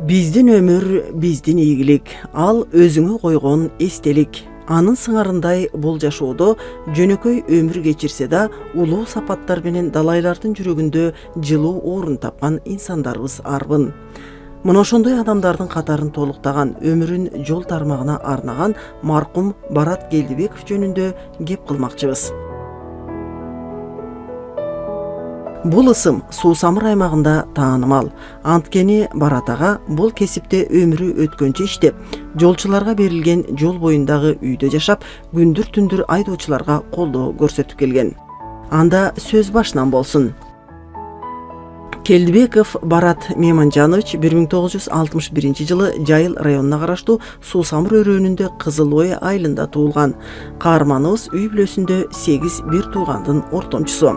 Биздин өмүр, биздин ийгилик, ал өзүңө койгон эстелик. Анын сыңарындай бул жашоодо жөнөкөй өмүр кечирсе да, улуу сапаттар менен далайлардын жүрөгүндө жылуу орун тапкан инсандарыбыз арбын. Мына ошондой адамдардын катарын толуктаган, өмүрүн жол тармагына арнаган маркум Барат Келдибеков жөнүндө кеп кылмакчыбыз. Бул ысым Суусамыр аймагында таанымал. Анткени Барат ага бул кесипте өмүрү өткөнчө иштеп, жолчуларга берилген жол боюндагы үйдө жашап, күндүр-түндүр айдоочуларга колдоо көрсөтүп келген. Анда сөз башынан болсун. Келдибеков Барат Мемонжанович 1961 Жайыл районуна караштуу Суусамыр өрөөнүндө Кызыл Ой айылында туулган. Каарманыбыз үй бүлөсүндө 8 бир туугандын ортомчусу.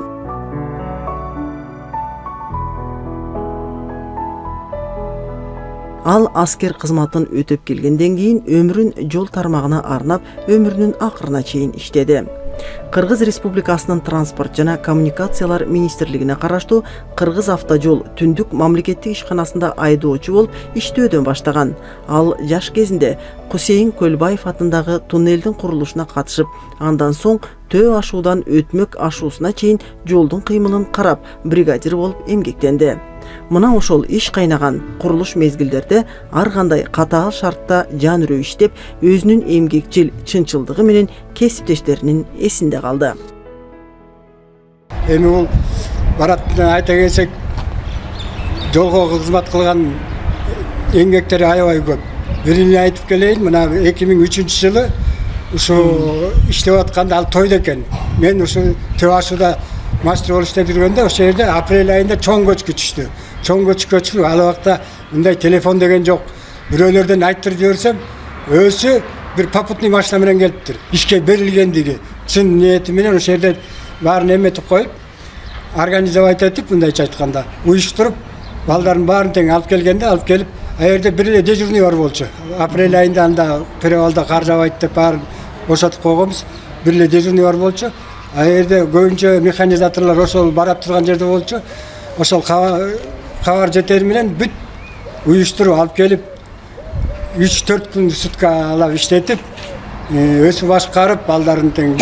Ал аскер кызматын өтөп келгенден кийин өмүрүн жол тармагына арнап, өмүрүнүн акырына чейин иштеди. Кыргыз Республикасынын транспорт жана коммуникациялар министрлигине караштуу Кыргыз автожол түндүк мамлекеттик ишканасында айдоочу болуп иштөөдөн баштаган. Ал жаш кезинде Кусейин Көлбаев атындагы туннелдин курулушуна катышып, андан соң төө ашуудан өтмөк ашуусуна чейин жолдун кыймылын карап, бригадир болуп эмгектенди. Мына ошол иш кайнаган курулуш мезгилдерде ар кандай катаал шартта жан үрөө иштеп, өзүнүн эмгекчил чынчылдыгы менен кесиптештеринин эсинде калды. Эми бул Бараттан айта келсек, жолго кызмат кылган эмгектери аябай көп. Бирин айтып келейин, мына 2003 жылы ушу иштеп атканда ал тойдо экен. Мен ушу төө ашууда мастер болуп иштеп жүргөндө ошол жерде апрель айында чоң көчкү түштү. Чоң көчкү ал убакта мындай телефон деген жок. Бирөөлөрдөн айттырып жиберсем, өзү бир попутный машина менен келиптир. Ишке берилгендиги, чын ниети менен ошол жерде баарын эметип коюп, организовать этип, мындайча айтканда, уюштуруп, балдарын баарын тең алып келгенде, алып келип, а жерде бир эле дежурный бар болчу. Апрель айында анда перевалда кар жабайт деп баарын бошотуп койгонбуз. Бир эле дежурный бар болчу. А жерде көбүнчө механизаторлор ошол барап турган жерде болчу. Ошол кабар жетери менен бүт уюштуруп алып келип 3-4 күн сутка алып иштетип, өзү башкарып, балдарын тең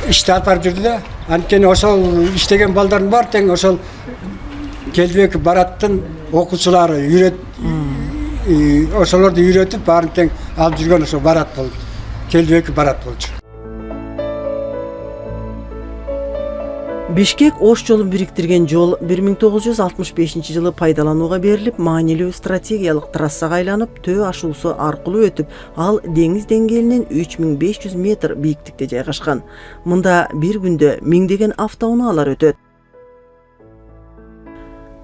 ишти алып барып жүрдү да. Анткени ошол иштеген балдардын баары тең ошол Келдибеков Бараттын окуучулары ошолорду үйрөтүп, баарын тең алып жүргөн ошол Барат болду. Келдибеков Барат болчу. Бишкек-Ош жолун бириктирген жол 1965 жылы пайдаланууга берилип, маанилүү стратегиялык трассага айланып, төө ашуусу аркылуу өтүп, ал деңиз деңгээлинен 3500 метр бийиктикте жайгашкан. Мында бир күндө миңдеген автоунаалар өтөт.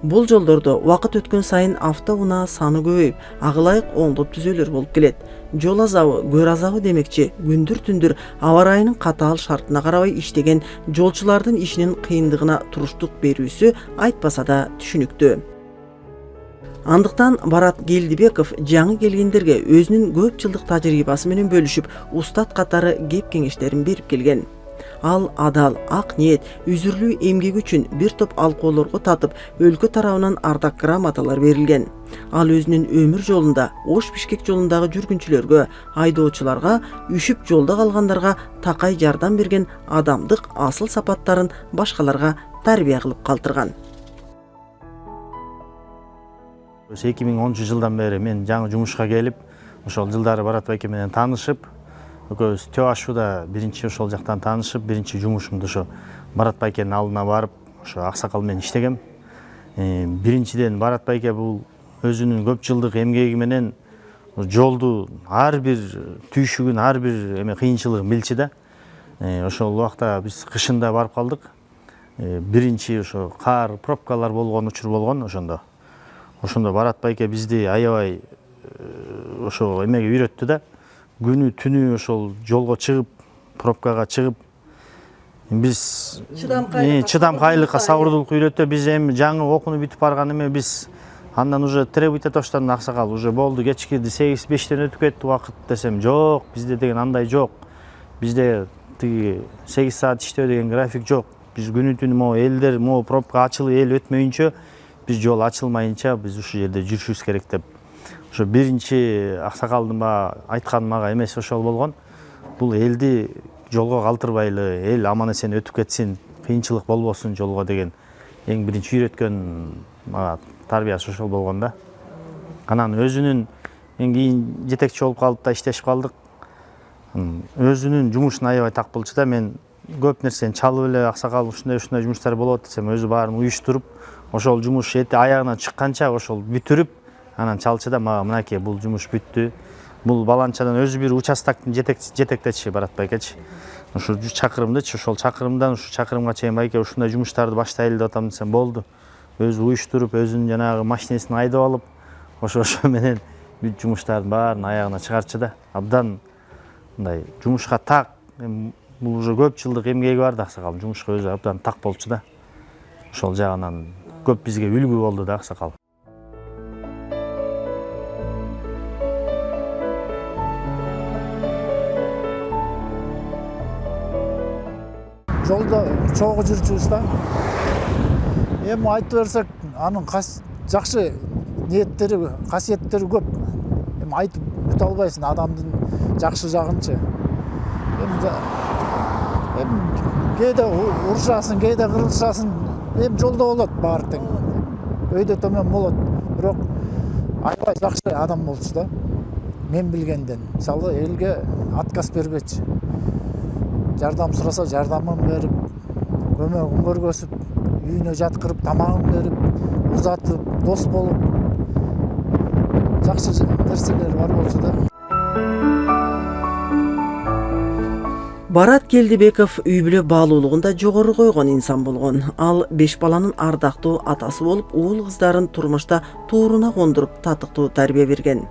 Бул жолдордо убакыт өткөн сайын автоунаа саны көбөйүп, ага ылайык оңдоп түзөлөр болуп келет. Жол азабы, көр азабы демекчи, күндүр-түндүр аба ырайынын катаал шартына карабай иштеген жолчулардын ишинин кыйындыгына туруштук берүүсү айтпаса да түшүнүктүү. Андыктан Барат Келдибеков жаңы келгендерге өзүнүн көп жылдык тажрыйбасы менен бөлүшүп, устат катары кеп кеңештерин берип келген. Ал адал, ак ниет, үзүрлүү эмгеги үчүн бир топ алкоолорго татып, өлкө тарабынан ардак грамоталар берилген. Ал өзүнүн өмүр жолунда Ош-Бишкек жолундагы жүргүнчүлөргө, айдоочуларга, үшүп жолдо калгандарга такай жардам берген адамдык асыл сапаттарын башкаларга тарбия кылып калтырган. 2010 жылдан бери мен жаңы жумушка келип, ошол жылдары Барат байке менен таанышып, экөөбүз төө ашууда биринчи ошол жактан таанышып, биринчи жумушумду ошо Барат байкенин алдына барып, ошо аксакал менен иштегем. Биринчиден Барат байке бул өзүнүн көп жылдык эмгеги менен жолду ар бир түйшүгүн, ар бир кыйынчылыгын билчи да. Ошол убакта биз кышында барып калдык. Биринчи ошо кар, пробкалар болгон учур болгон ошондо. Ошондо Барат байке бизди аябай ошо эмеге үйрөттү да. Күнү түнү ошол жолго чыгып, пробкага чыгып биз чыдамкайлыкка сабырдуулукка үйрөтө. Биз эми жаңы окууну бүтүп барган эме биз андан уже требовать эте баштадым. Аксакал уже болду, кечкиди 8-5тен өтүп кетти убакыт десем, жок, бизде деген андай жок. Бизде тиги 8 саат иштөө деген график жок. Биз күнү түнү могу элдер могу пробка ачылып эл өтмөйүнчө, биз жол ачылмайынча биз ушул жерде жүрүшүбүз керек деп. Ошо биринчи аксакалдын айтканы мага эмеси ошол болгон. Бул элди жолго калтырбайлы, эл аман эсен өтүп кетсин, кыйынчылык болбосун жолго деген эң биринчи үйрөткөн мага тарбиясы ошол болгон да. Анан өзүнүн мен кийин жетекчи болуп калып да иштешип калдык. Өзүнүн жумушуна аябай так болчу да. Мен көп нерсени чалып эле аксакал ушундай жумуштар болот десем, өзү баарын уюштуруп, ошол жумуш аягына чыкканча ошол бүтүрүп, анан чалчы да мага мынакей бул жумуш бүттү. Бул баланчадан өзү бир участоктун жетектечи Барат байкечи. Ушу чакырымдычы, ошол чакырымдан ушу чакырымга чейин байке ушундай жумуштарды баштайлы деп атам десем болду. Өзү уюштуруп, өзүнүн жанагы машинесин айдап алып, ошо менен бүт жумуштардын баарын аягына чыгарчы да. Абдан мындай жумушка так, бул уже көп жылдык эмгеги бар да аксакал. Жумушка өзү абдан так болчу да. Ошол жагынан көп бизге үлгү болду да аксакал. Жолда чогуу жүрчүбүз да. Эми айтып берсек, анын жакшы ниеттери, касиеттери көп. Эми айтып бүтө албайсың адамдын жакшы жагынчы. Эми кээде урушасың, кээде кырылышасың. Эми жолдо болот баары тең. Өйдө төмөн болот. Бирок аябай жакшы адам болчу да. Мен билгенден. Мисалы элге отказ бербечи. Жардам сураса жардамын берип, көмөгүн көргөзүп, үйүнө жаткырып, тамагын берип, узатып, дос болуп, жакшы нерселер бар болчу да. Барат Келдибеков үй бүлө баалуулугун да жогору койгон инсан болгон. Ал 5 баланын ардактуу атасы болуп, уул кыздарын турмушта тууруна кондуруп, татыктуу тарбия берген.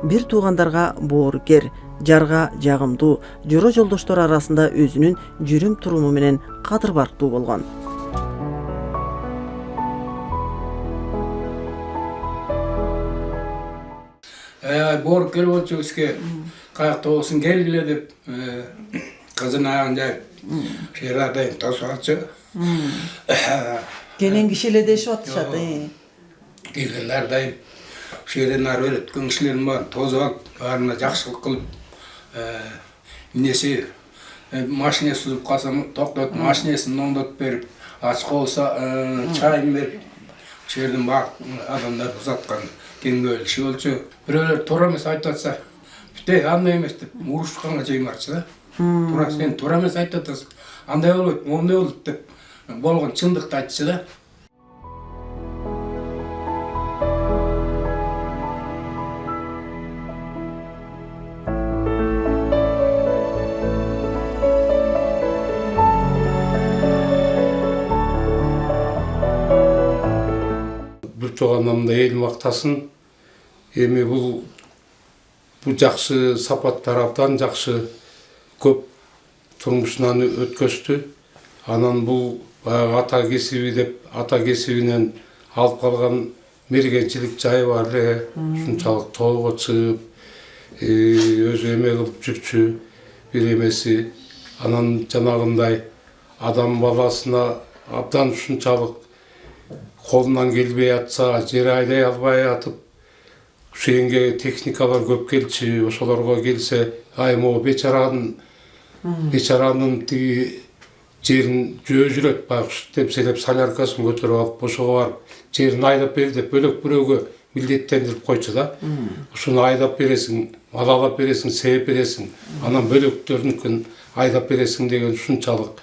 Бир туугандарга боорукер, жарга жагымдуу, жора жолдоштор арасында өзүнүн жүрүм туруму менен кадыр барктуу болгон. Боорукер болчу бизге, каякта болсун келгиле деп кызын аягын жайып, шерадайын тосуп алчу. Келген кишилер дешип атышат. Келгендер дайым шерден ары өткөн кишилердин баарын тосуп алып, баарына жакшылык кылып, эмнеси машинеси сузуп калса токтотуп, машинесин оңдотуп берип, ачка болсо чайын берип, шердин баары адамдар узаткан кеңгөөл иши болчу. Бирөөлөр туура эмес айтып атса, бүтө андай эмес деп урушканга чейин барчу да. Туура сен туура эмес айтып атасың. Андай болбойт, моундай болот деп болгон чындыкты айтчу да. Бир тууганымда эл мактасын. Эми бул жакшы сапат тараптан жакшы көп турмушунан өткөздү. Анан бул ата кесиби деп, ата кесибинен алып калган мергенчилик жайы бар эле. Ушунчалык тоого чыгып, өзү эме кылып жүрчү бир эмеси. Анан жанагындай адам баласына абдан ушунчалык колунан келбей атса, жер айдай албай атып, ушенге техникалар көп келчү. Ошолорго келсе, ай могу бечаранын тиги жерин жөө жүрөт, баягы демселеп соляркасын көтөрүп алып, ошого барып жерин айдап бер деп бөлөк бирөөгө милдеттендирип койчу да. Ушуну айдап бересиң, мал алып бересиң, сээп бересиң, анан бөлөктөрүнүкүн айдап бересиң деген ушунчалык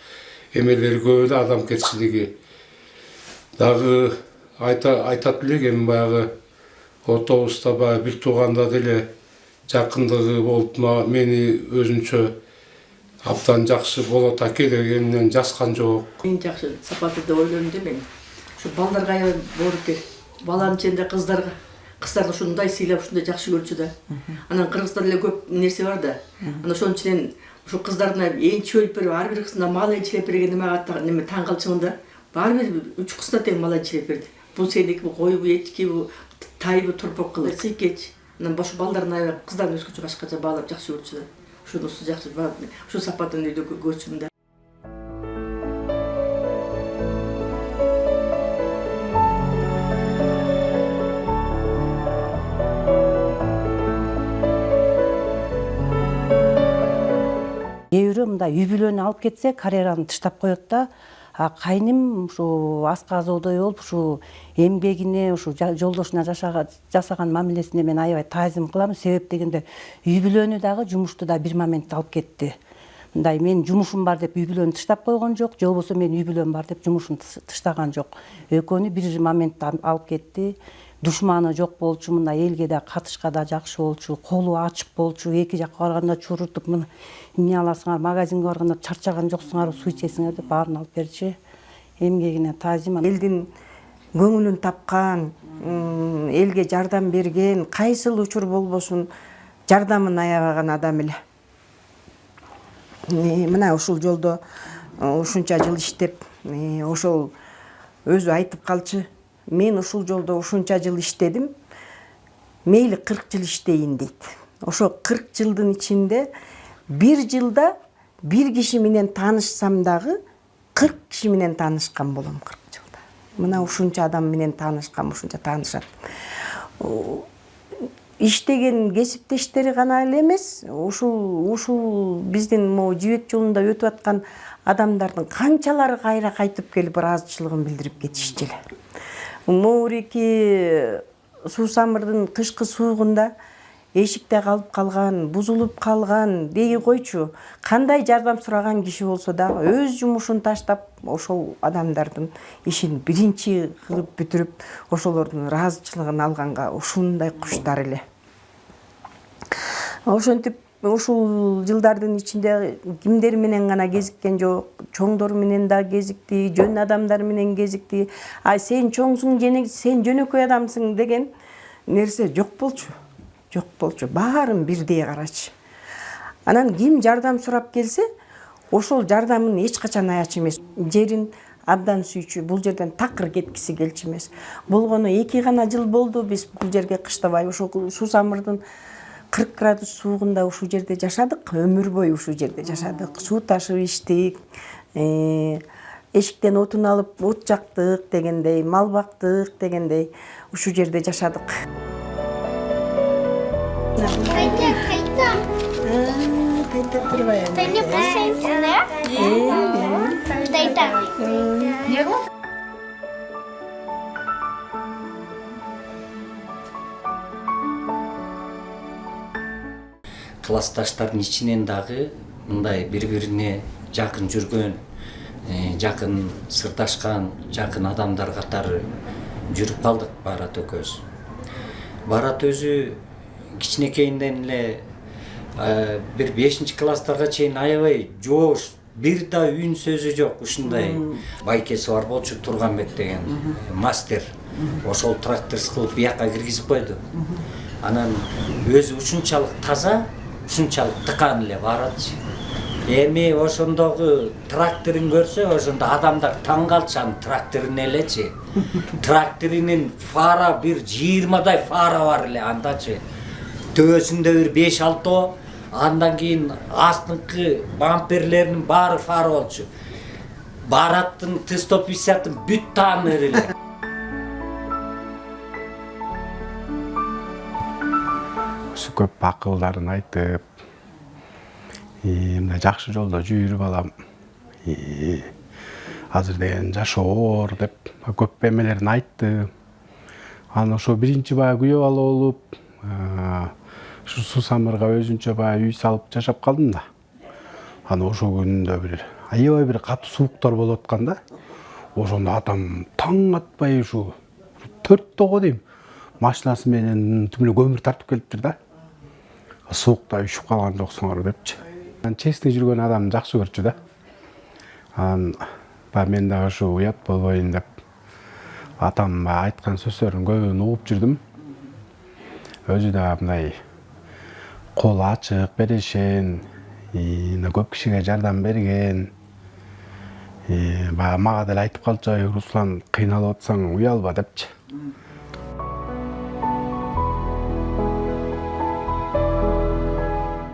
эмелери көп эле, адамгерчилиги. Дагы айтат элек, эми баягы отобуста баягы бир тууганда деле жакындыгы болуп, мени өзүнчө абдан жакшы болот аке дегенинен жаскан жок. Эң жакшы сапаты деп ойлойм да мен. Ушу балдарга аябай боорукер, баланын ичинде кыздарга кыздарды ушундай сыйлап ушундай жакшы көрчү да. Анан кыргызда деле көп нерсе бар да. Анан ошонун ичинен ушу кыздардына энчилеп берип, ар бир кызына мал энчилеп бергени мага неме таң калчумун да. Баары бир 3 кызына тең мал энчилеп берди. Бул сеники, бул койбу, эчки, бул тайбы, турпок кылып, сыйкеч. Анан бош балдарын аябай кыздарын өзгөчө башкача баалап жакшы көрчү да. Ушунусу жакшы, ушу сапатын үйдө көрчүмүн да. Кээ бирөө мындай үй бүлөнү алып кетсе, карьераны таштап коет да. Кайным ушу асказоодой болуп, ушу эмгегине, ушу жолдошуна жасаган мамилесине мен аябай таазим кылам. Себеп дегенде үй бүлөнү дагы, жумушту да бир моментте алып кетти. Мындай мен жумушум бар деп үй бүлөнү таштап койгон жок, же болбосо мен үй бүлөм бар деп жумушун таштаган жок. Экөөнү бир моментте алып кетти. Душманы жок болчу, мындай элге да катышка да жакшы болчу, колу ачык болчу, эки жакка барганда чурутуп, эмне аласыңар, магазинге барганда чарчаган жоксуңар, суу ичесиңер деп баарын алып берчү. Эмгегине таазим. Элдин көңүлүн тапкан, элге жардам берген, кайсыл учур болбосун жардамын аябаган адам эле. Мына ушул жолдо ушунча жыл иштеп, ошол өзү айтып калчу. Мен ушул жолдо ушунча жыл иштедим, мейли 40 жыл иштейин дейт. Ошо 40 жылдын ичинде бир жылда бир киши менен таанышсам дагы 40 киши менен таанышкан болом 40 жылда. Мына ушунча адам менен таанышкам, ушунча таанышат. Иштеген кесиптештери гана эле эмес, ушул биздин могу жибек жолунда өтүп аткан адамдардын канчалары кайра кайтып келип ыраазычылыгын билдирип кетишчү эле. Моурики Суусамырдын кышкы суугунда эшикте калып калган, бузулуп калган дей койчу, кандай жардам сураган киши болсо дагы өз жумушун таштап, ошол адамдардын ишин биринчи кылып бүтүрүп, ошолордун ыраазычылыгын алганга ушундай куштар эле. Ошентип ушул жылдардын ичинде кимдер менен гана кезиккен жок, чоңдор менен да кезикти, жөн адамдар менен кезикти. Сен чоңсуң, сен жөнөкөй адамсың деген нерсе жок болчу. Жок болчу. Баарын бирдей карачы. Анан ким жардам сурап келсе, ошол жардамын эч качан аячы эмес. Жерин абдан сүйчү, бул жерден такыр кеткиси келчү эмес. Болгону 2 гана жыл болду биз бул жерге кыштабай, ошол Суусамырдын 40 градус суугунда ушул жерде жашадык, өмүр бою ушул жерде жашадык. Суу ташып иштик, эшиктен отун алып от жактык дегендей, мал бактык дегендей ушул жерде жашадык. Классташтардын ичинен дагы мындай бири-бирине жакын жүргөн, жакын сырдашкан, жакын адамдар катары жүрүп калдык Барат экөөбүз. Барат өзү кичинекейинден эле бир 5-класстарга чейин аябай жоош, бир да үн сөзү жок, ушундай байкеси бар болчу, Турганбек деген мастер. Ошол трактор кылып бияка киргизип койду. Анан өзү ушунчалык таза, ушунчалык тыкан эле баратчы. Эми ошондогу тракторун көрсө, ошондо адамдар таң калчан тракторун элечи. Тракторунун фара бир 20дай фара бар эле андачы. Төбөсүндө бир 5-6, андан кийин астыңкы бамперлеринин баары фара болчу. Бараттын Т-150 бүт тааныр эле. Көп акылдарын айтып, мына жакшы жолдо жүрүп алам, азыр деген жашоор деп көп эмелерин айтты. Анан ошо биринчи баягы күйөө бала болуп, ушу Суусамырга өзүнчө баягы үй салып жашап калдым да. Анан ошол күндө бир аябай бир катуу сууктар болуп аткан да. Ошондо атам таң атпай ушу 4-того дейм, машинасы менен түмүнө көмүр тартып келиптир да. Суукта үшүп калган жоксуңар депчи. Честный жүргөн адамды жакшы көрчү да. Анан мен да ушу уят болбойн деп атам айткан сөздөрүнүн көбүн угуп жүрдүм. өзү да мындай колу ачык, берешен, көп кишиге жардам берген. Баягы мага деле айтып калчу, Руслан, кыйналып атсаң уялба депчи.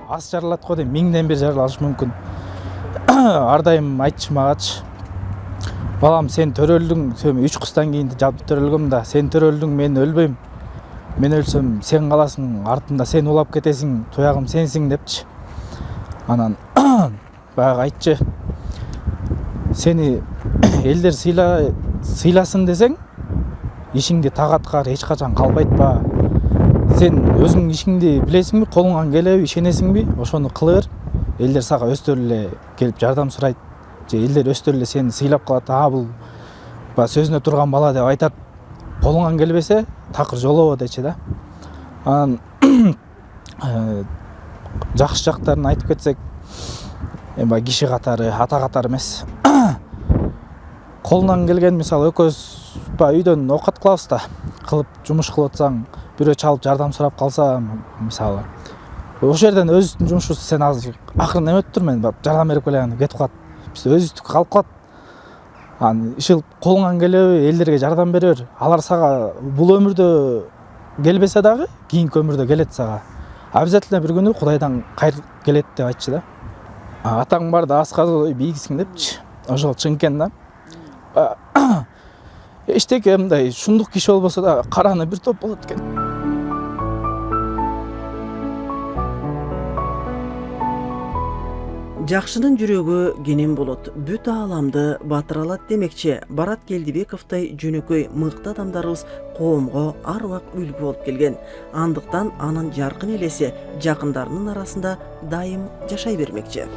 Аз жаралат го дейм, 1000ден бир жаралышы мүмкүн. Ар дайым айтчы магачы. Балам, сен төрөлдүң, сен 3 кыздан кийин жалпы төрөлгөм да, сен төрөлдүң, мен өлбөйм. Мен өлсөм, сен каласың, артымда сен улап кетесиң, туягым сенсиң депчи. Анан баягы айтчы, сени элдер сыйласын десең, ишиңди тагаткар эч качан калбайтпа. Сен өзүң ишиңди билесиңби, колуңан келеби, ишенесиңби, ошону кыла бер. Элдер сага өстөрү эле келип жардам сурайт, же элдер өстөрү эле сени сыйлап калат, бул сөзүнө турган бала деп айтат. Колуңан келбесе, такыр жолобо дечи да. Анан жакшы жактарын айтып кетсек, эми киши катары, ата катары эмес. Колунан келген, мисалы, экөөбүз үйдөн оокат кылабыз да, кылып жумуш кылып атсаң, бирөө чалып жардам сурап калса, мисалы, ошол жерден өзүбүздүн жумушубуз сен азыр акырын эметип тур, мен жардам берип келейин деп кетип калат. Биз өзүбүздүкү калып калат. Анан ишил колуңан келеби, элдерге жардам бере бер. Алар сага бул өмүрдө келбесе дагы, кийинки өмүрдө келет сага. Обязательно бир күнү Кудайдан кайыр келет деп айтчы да. Атаң бар да асказы бийгисиң депчи. Ошол чын экен да. Эчтеке мындай шундук киши болбосо да караны бир топ болот экен. Жакшынын жүрөгү кенен болот, бүт ааламды батыра алат демекчи Барат Келдибековдой жөнөкөй мыкты адамдарыбыз коомго ар убак үлгү болуп келген. Андыктан анын жаркын элеси жакындарынын арасында дайым жашай бермекчи.